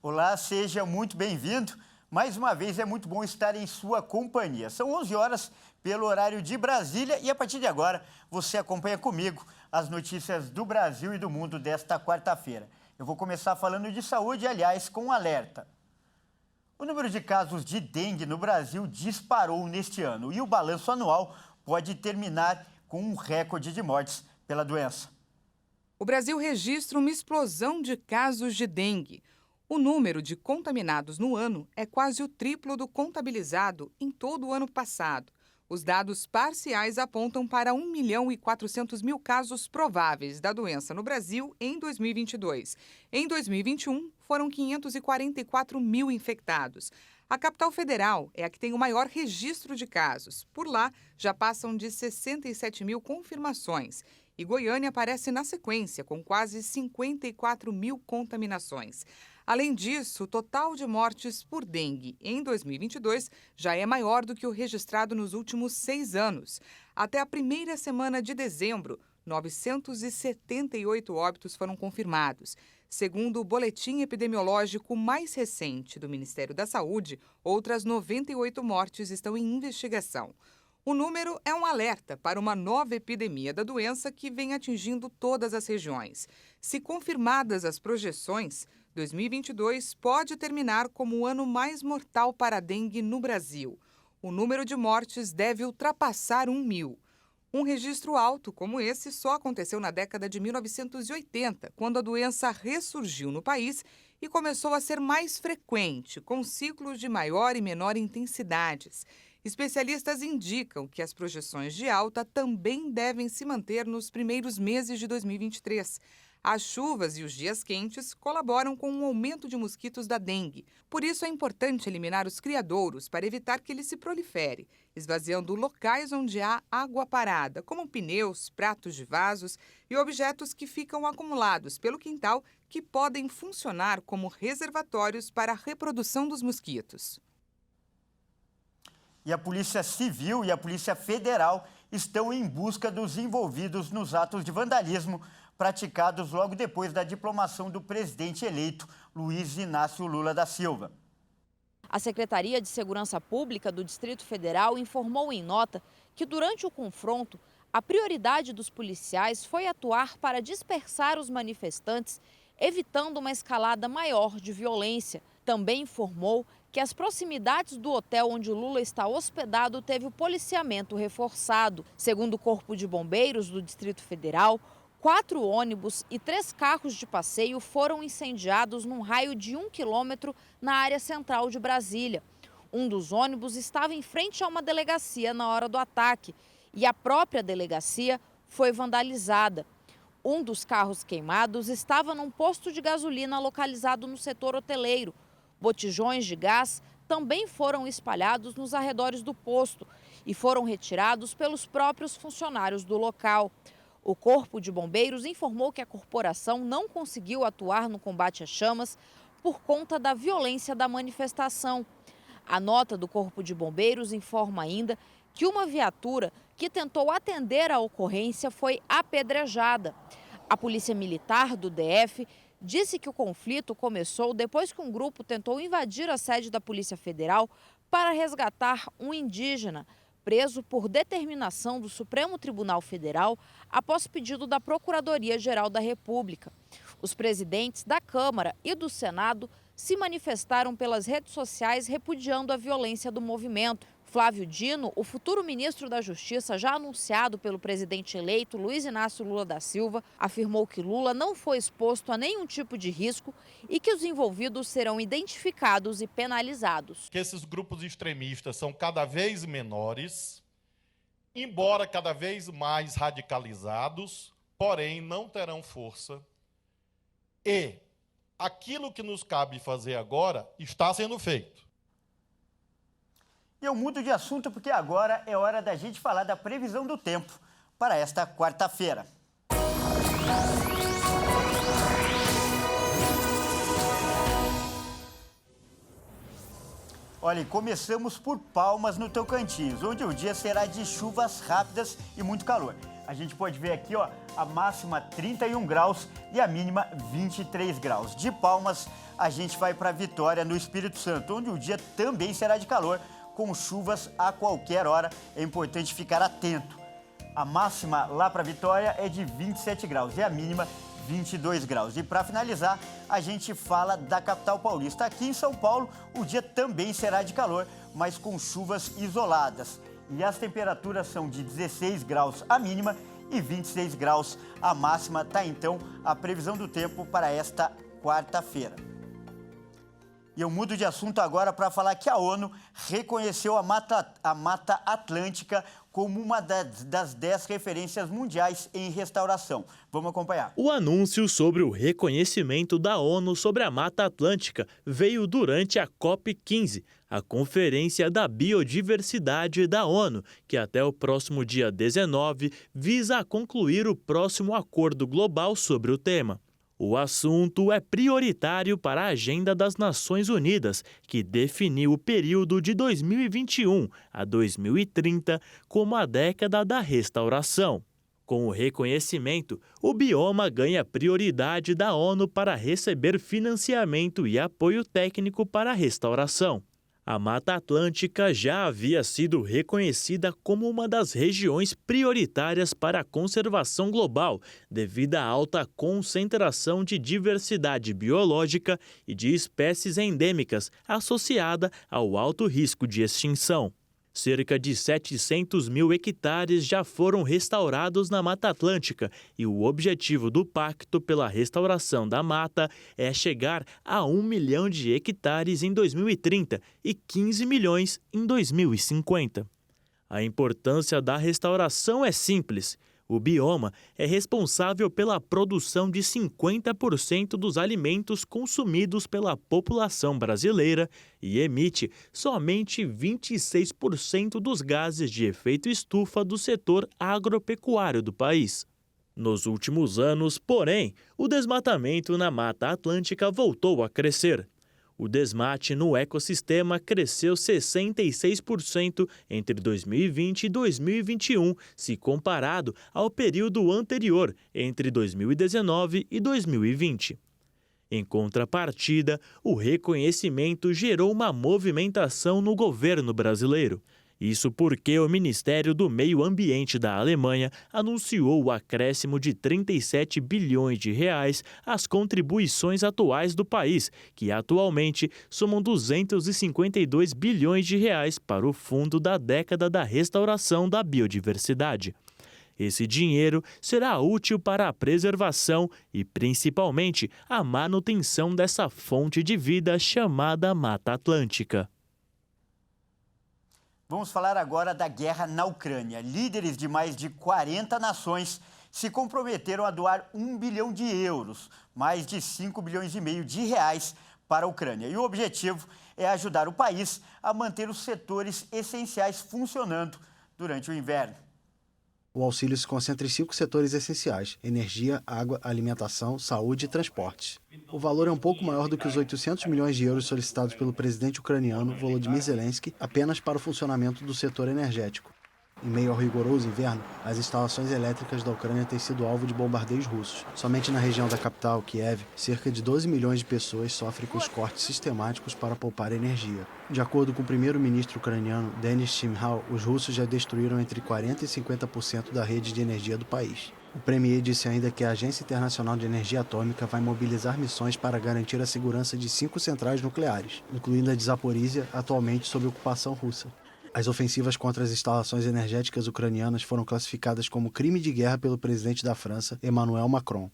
Olá, seja muito bem-vindo. Mais uma vez é muito bom estar em sua companhia. São 11 horas pelo horário de Brasília e a partir de agora você acompanha comigo as notícias do Brasil e do mundo desta quarta-feira. Eu vou começar falando de saúde, aliás, com um alerta. O número de casos de dengue no Brasil disparou neste ano e o balanço anual pode terminar com um recorde de mortes pela doença. O Brasil registra uma explosão de casos de dengue. O número de contaminados no ano é quase o triplo do contabilizado em todo o ano passado. Os dados parciais apontam para 1.400.000 casos prováveis da doença no Brasil em 2022. Em 2021, foram 544 mil infectados. A capital federal é a que tem o maior registro de casos. Por lá, já passam de 67 mil confirmações. E Goiânia aparece na sequência, com quase 54 mil contaminações. Além disso, o total de mortes por dengue em 2022 já é maior do que o registrado nos últimos 6 anos. Até a primeira semana de dezembro, 978 óbitos foram confirmados. Segundo o boletim epidemiológico mais recente do Ministério da Saúde, outras 98 mortes estão em investigação. O número é um alerta para uma nova epidemia da doença que vem atingindo todas as regiões. Se confirmadas as projeções, 2022 pode terminar como o ano mais mortal para a dengue no Brasil. O número de mortes deve ultrapassar 1.000. Um registro alto como esse só aconteceu na década de 1980, quando a doença ressurgiu no país e começou a ser mais frequente, com ciclos de maior e menor intensidades. Especialistas indicam que as projeções de alta também devem se manter nos primeiros meses de 2023. As chuvas e os dias quentes colaboram com o aumento de mosquitos da dengue. Por isso é importante eliminar os criadouros para evitar que ele se prolifere, esvaziando locais onde há água parada, como pneus, pratos de vasos e objetos que ficam acumulados pelo quintal que podem funcionar como reservatórios para a reprodução dos mosquitos. E a Polícia Civil e a Polícia Federal estão em busca dos envolvidos nos atos de vandalismo praticados logo depois da diplomação do presidente eleito Luiz Inácio Lula da Silva. A Secretaria de Segurança Pública do Distrito Federal informou em nota que durante o confronto, a prioridade dos policiais foi atuar para dispersar os manifestantes, evitando uma escalada maior de violência. Também informou que as proximidades do hotel onde o Lula está hospedado teve o policiamento reforçado. Segundo o Corpo de Bombeiros do Distrito Federal, 4 ônibus e 3 carros de passeio foram incendiados num raio de 1 quilômetro na área central de Brasília. Um dos ônibus estava em frente a uma delegacia na hora do ataque e a própria delegacia foi vandalizada. Um dos carros queimados estava num posto de gasolina localizado no setor hoteleiro. Botijões de gás também foram espalhados nos arredores do posto e foram retirados pelos próprios funcionários do local. O Corpo de Bombeiros informou que a corporação não conseguiu atuar no combate às chamas por conta da violência da manifestação. A nota do Corpo de Bombeiros informa ainda que uma viatura que tentou atender a ocorrência foi apedrejada. A Polícia Militar do DF disse que o conflito começou depois que um grupo tentou invadir a sede da Polícia Federal para resgatar um indígena preso por determinação do Supremo Tribunal Federal após pedido da Procuradoria-Geral da República. Os presidentes da Câmara e do Senado se manifestaram pelas redes sociais repudiando a violência do movimento. Flávio Dino, o futuro ministro da Justiça, já anunciado pelo presidente eleito Luiz Inácio Lula da Silva, afirmou que Lula não foi exposto a nenhum tipo de risco e que os envolvidos serão identificados e penalizados. Que esses grupos extremistas são cada vez menores, embora cada vez mais radicalizados, porém não terão força. E aquilo que nos cabe fazer agora está sendo feito. E eu mudo de assunto porque agora é hora da gente falar da previsão do tempo para esta quarta-feira. Olha, começamos por Palmas, no Tocantins, onde o dia será de chuvas rápidas e muito calor. A gente pode ver aqui, ó, a máxima 31 graus e a mínima 23 graus. De Palmas, a gente vai para Vitória, no Espírito Santo, onde o dia também será de calor, com chuvas a qualquer hora. É importante ficar atento. A máxima lá para Vitória é de 27 graus e a mínima 22 graus. E para finalizar, a gente fala da capital paulista. Aqui em São Paulo, o dia também será de calor, mas com chuvas isoladas. E as temperaturas são de 16 graus a mínima e 26 graus a máxima. Tá então a previsão do tempo para esta quarta-feira. E eu mudo de assunto agora para falar que a ONU reconheceu a Mata Atlântica como uma das 10 referências mundiais em restauração. Vamos acompanhar. O anúncio sobre o reconhecimento da ONU sobre a Mata Atlântica veio durante a COP15, a Conferência da Biodiversidade da ONU, que até o próximo dia 19 visa concluir o próximo acordo global sobre o tema. O assunto é prioritário para a Agenda das Nações Unidas, que definiu o período de 2021 a 2030 como a década da restauração. Com o reconhecimento, o bioma ganha prioridade da ONU para receber financiamento e apoio técnico para a restauração. A Mata Atlântica já havia sido reconhecida como uma das regiões prioritárias para a conservação global, devido à alta concentração de diversidade biológica e de espécies endêmicas associada ao alto risco de extinção. Cerca de 700 mil hectares já foram restaurados na Mata Atlântica e o objetivo do Pacto pela Restauração da Mata é chegar a 1 milhão de hectares em 2030 e 15 milhões em 2050. A importância da restauração é simples. O bioma é responsável pela produção de 50% dos alimentos consumidos pela população brasileira e emite somente 26% dos gases de efeito estufa do setor agropecuário do país. Nos últimos anos, porém, o desmatamento na Mata Atlântica voltou a crescer. O desmate no ecossistema cresceu 66% entre 2020 e 2021, se comparado ao período anterior, entre 2019 e 2020. Em contrapartida, o reconhecimento gerou uma movimentação no governo brasileiro. Isso porque o Ministério do Meio Ambiente da Alemanha anunciou o acréscimo de 37 bilhões de reais às contribuições atuais do país, que atualmente somam 252 bilhões de reais para o Fundo da Década da Restauração da Biodiversidade. Esse dinheiro será útil para a preservação e, principalmente, a manutenção dessa fonte de vida chamada Mata Atlântica. Vamos falar agora da guerra na Ucrânia. Líderes de mais de 40 nações se comprometeram a doar 1 bilhão de euros, mais de 5 bilhões e meio de reais para a Ucrânia. E o objetivo é ajudar o país a manter os setores essenciais funcionando durante o inverno. O auxílio se concentra em 5 setores essenciais: energia, água, alimentação, saúde e transportes. O valor é um pouco maior do que os 800 milhões de euros solicitados pelo presidente ucraniano Volodymyr Zelensky apenas para o funcionamento do setor energético. Em meio ao rigoroso inverno, as instalações elétricas da Ucrânia têm sido alvo de bombardeios russos. Somente na região da capital, Kiev, cerca de 12 milhões de pessoas sofrem com os cortes sistemáticos para poupar energia. De acordo com o primeiro-ministro ucraniano Denis Shmyhal, os russos já destruíram entre 40% e 50% da rede de energia do país. O premier disse ainda que a Agência Internacional de Energia Atômica vai mobilizar missões para garantir a segurança de 5 centrais nucleares, incluindo a de Zaporizhia, atualmente sob ocupação russa. As ofensivas contra as instalações energéticas ucranianas foram classificadas como crime de guerra pelo presidente da França, Emmanuel Macron.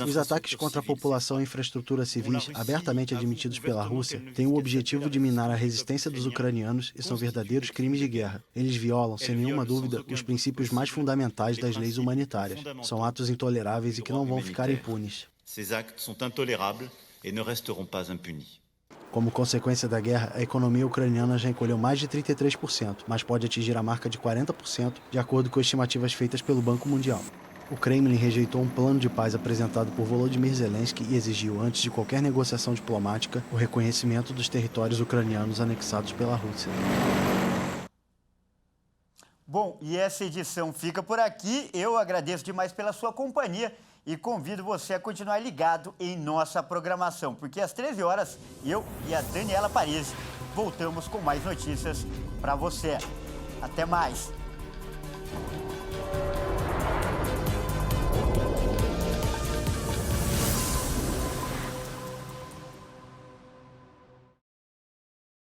Os ataques contra a população e infraestrutura civis, abertamente admitidos pela Rússia, têm o objetivo de minar a resistência dos ucranianos e são verdadeiros crimes de guerra. Eles violam, sem nenhuma dúvida, os princípios mais fundamentais das leis humanitárias. São atos intoleráveis e que não vão ficar impunes. Ces actes sont intolérables et ne resteront pas impunis. Como consequência da guerra, a economia ucraniana já encolheu mais de 33%, mas pode atingir a marca de 40%, de acordo com estimativas feitas pelo Banco Mundial. O Kremlin rejeitou um plano de paz apresentado por Volodymyr Zelensky e exigiu, antes de qualquer negociação diplomática, o reconhecimento dos territórios ucranianos anexados pela Rússia. Bom, e essa edição fica por aqui. Eu agradeço demais pela sua companhia e convido você a continuar ligado em nossa programação, porque às 13 horas, eu e a Daniela Parisi voltamos com mais notícias para você. Até mais!